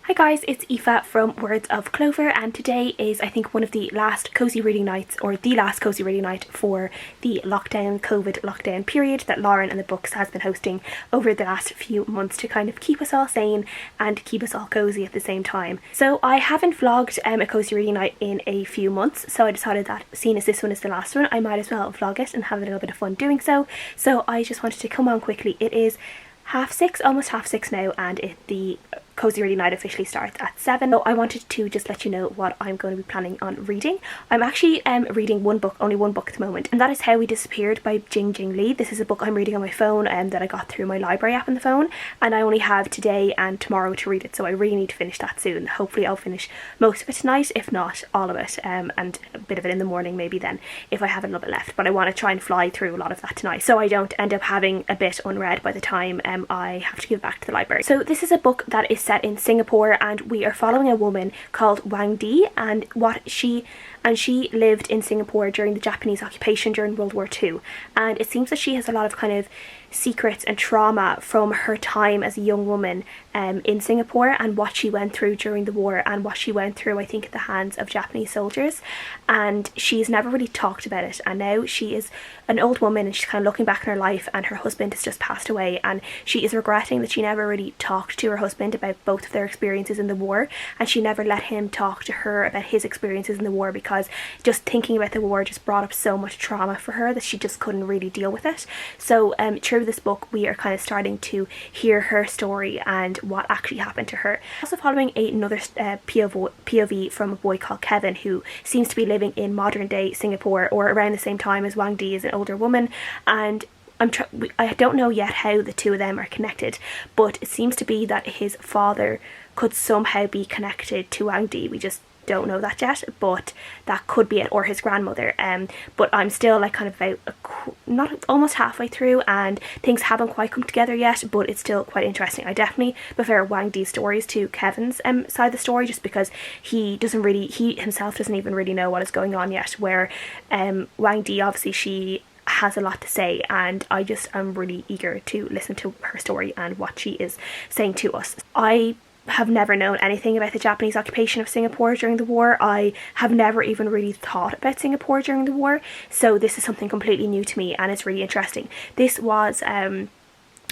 Hi guys, it's Aoife from Words of Clover, and today is I think one of the last cozy reading nights, or the last cozy reading night for the COVID lockdown period that Lauren and the Books has been hosting over the last few months to kind of keep us all sane and keep us all cozy at the same time. So I haven't vlogged a cozy reading night in a few months, so I decided that seeing as this one is the last one, I might as well vlog it and have a little bit of fun doing so. So I just wanted to come on quickly. It is 6:30, almost 6:30 now, and the cozy reading night officially starts at 7. So I wanted to just let you know what I'm going to be planning on reading. I'm actually reading only one book at the moment, and that is How We Disappeared by Jing Lee. This is a book I'm reading on my phone that I got through my library app on the phone, and I only have today and tomorrow to read it, so I really need to finish that soon. Hopefully I'll finish most of it tonight, if not all of it, and a bit of it in the morning maybe then, if I have a little bit left. But I want to try and fly through a lot of that tonight, so I don't end up having a bit unread by the time I have to give back to the library. So this is a book that is set in Singapore, and we are following a woman called Wang Di, and she lived in Singapore during the Japanese occupation during World War II, and it seems that she has a lot of kind of secrets and trauma from her time as a young woman in Singapore, and what she went through during the war, and what she went through I think at the hands of Japanese soldiers, and she's never really talked about it. And now she is an old woman, and she's kind of looking back in her life, and her husband has just passed away, and she is regretting that she never really talked to her husband about both of their experiences in the war, and she never let him talk to her about his experiences in the war, because just thinking about the war just brought up so much trauma for her that she just couldn't really deal with it. So through this book we are kind of starting to hear her story and what actually happened to her. Also following another POV from a boy called Kevin, who seems to be living in modern day Singapore, or around the same time as Wang Di, is an older woman, and I don't know yet how the two of them are connected, but it seems to be that his father could somehow be connected to Wang Di. We just don't know that yet, but that could be it, or his grandmother. But I'm still like kind of about almost halfway through, and things haven't quite come together yet, but it's still quite interesting. I definitely prefer Wang Di's stories to Kevin's side of the story, just because he himself doesn't even really know what is going on yet, where Wang Di, obviously she has a lot to say, and I just am really eager to listen to her story and what she is saying to us. I have never known anything about the Japanese occupation of Singapore during the war. I have never even really thought about Singapore during the war, so this is something completely new to me, and it's really interesting. This was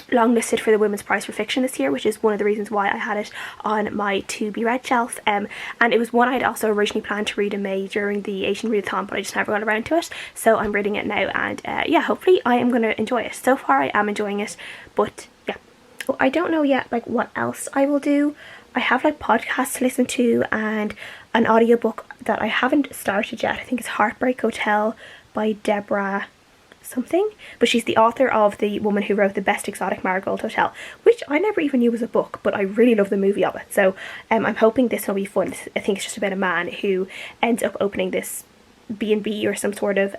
longlisted for the Women's Prize for Fiction this year, which is one of the reasons why I had it on my to be read shelf, and it was one I'd also originally planned to read in May during the Asian Readathon, but I just never got around to it, so I'm reading it now, and yeah, hopefully I am going to enjoy it. So far I am enjoying it, but yeah. I don't know yet like what else I will do. I have like podcasts to listen to and an audiobook that I haven't started yet. I think it's Heartbreak Hotel by Deborah something, but she's the author of the woman who wrote The Best Exotic Marigold Hotel, which I never even knew was a book, but I really love the movie of it. So I'm hoping this will be fun. I think it's just about a man who ends up opening this B&B or some sort of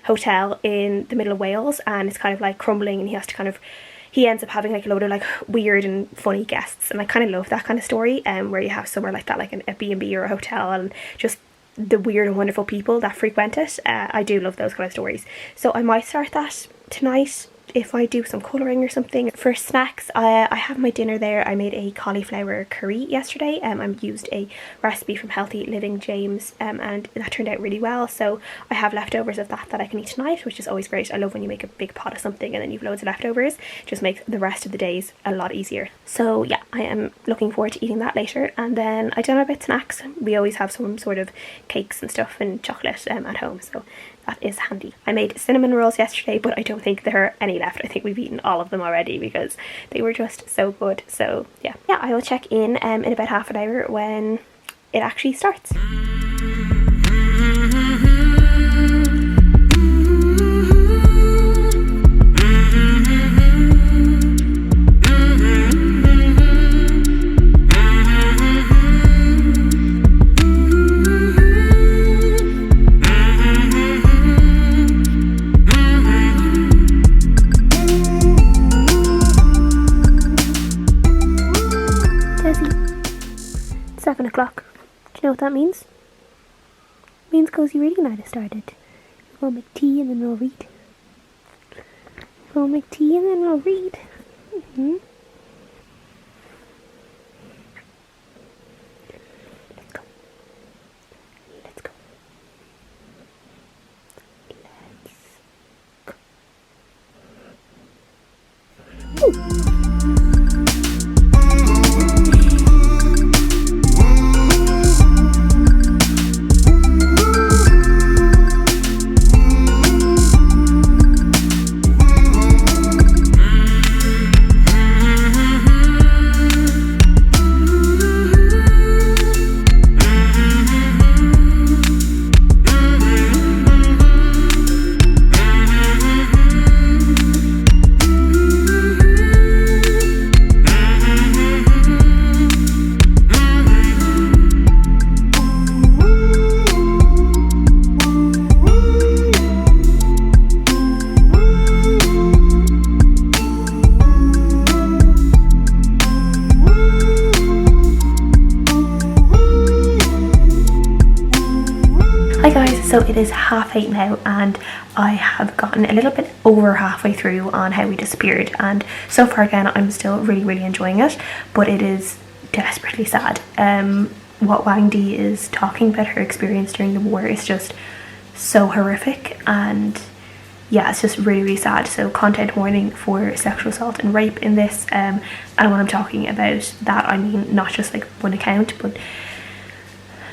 hotel in the middle of Wales, and it's kind of like crumbling, and he ends up having like a load of like weird and funny guests, and I kind of love that kind of story, where you have somewhere like that, like a B&B or a hotel, and just the weird and wonderful people that frequent it. I do love those kind of stories, so I might start that tonight if I do some colouring or something. For snacks, I have my dinner there. I made a cauliflower curry yesterday. I used a recipe from Healthy Living James, and that turned out really well, so I have leftovers of that I can eat tonight, which is always great. I love when you make a big pot of something and then you've loads of leftovers. It just makes the rest of the days a lot easier. So yeah, I am looking forward to eating that later. And then I don't know about snacks. We always have some sort of cakes and stuff and chocolate at home, so that is handy. I made cinnamon rolls yesterday, but I don't think there are any left. I think we've eaten all of them already because they were just so good. So yeah, I will check in about half an hour when it actually starts. Dezzie, 7 o'clock. Do you know what that means? It means cozy reading night has started. We'll make tea and then we'll read. We'll make tea and then we'll read. So it is 8:30 now, and I have gotten a little bit over halfway through on How We Disappeared, and so far again I'm still really enjoying it, but it is desperately sad. What Wang Di is talking about, her experience during the war, is just so horrific, and yeah, it's just really sad. So content warning for sexual assault and rape in this, and when I'm talking about that, I mean not just like one account, but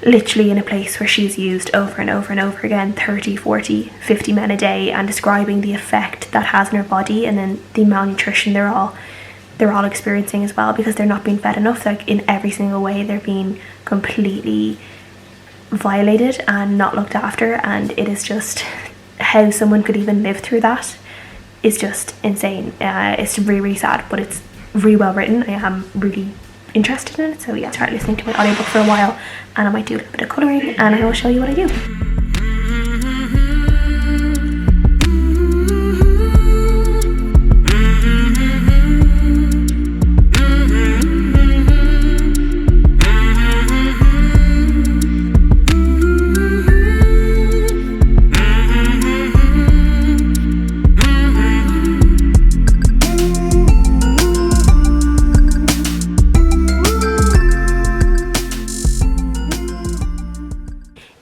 literally in a place where she's used over and over again 30, 40, 50 men a day, and describing the effect that has on her body, and then the malnutrition they're all experiencing as well, because they're not being fed enough. Like in every single way they're being completely violated and not looked after, and it is just, how someone could even live through that is just insane. It's really sad, but it's really well written. I am really interested in it, so yeah, start listening to my audiobook for a while, and I might do a little bit of colouring, and I will show you what I do.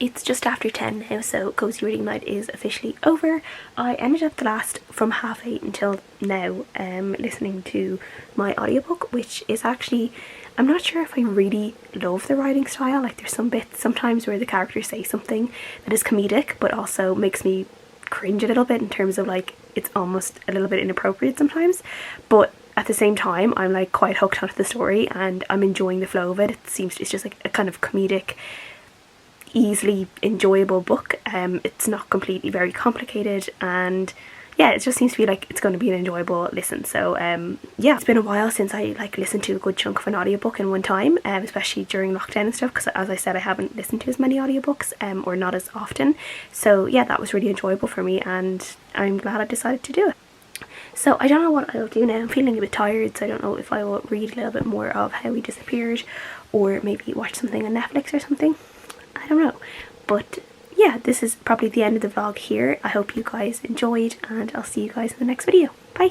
It's just after 10 now, so Cosy Reading Night is officially over. I ended up the last from 8:30 until now listening to my audiobook, which is actually, I'm not sure if I really love the writing style. Like there's some bits sometimes where the characters say something that is comedic but also makes me cringe a little bit, in terms of like it's almost a little bit inappropriate sometimes, but at the same time I'm like quite hooked onto the story and I'm enjoying the flow of it. It's just like a kind of comedic, easily enjoyable book. It's not completely very complicated, and yeah, it just seems to be like it's going to be an enjoyable listen. So yeah, it's been a while since I like listened to a good chunk of an audiobook in one time, especially during lockdown and stuff, because as I said, I haven't listened to as many audiobooks or not as often. So yeah, that was really enjoyable for me, and I'm glad I decided to do it. So I don't know what I'll do now. I'm feeling a bit tired, so I don't know if I will read a little bit more of How We Disappeared, or maybe watch something on Netflix or something. I don't know, but yeah, this is probably the end of the vlog here. I hope you guys enjoyed, and I'll see you guys in the next video. Bye!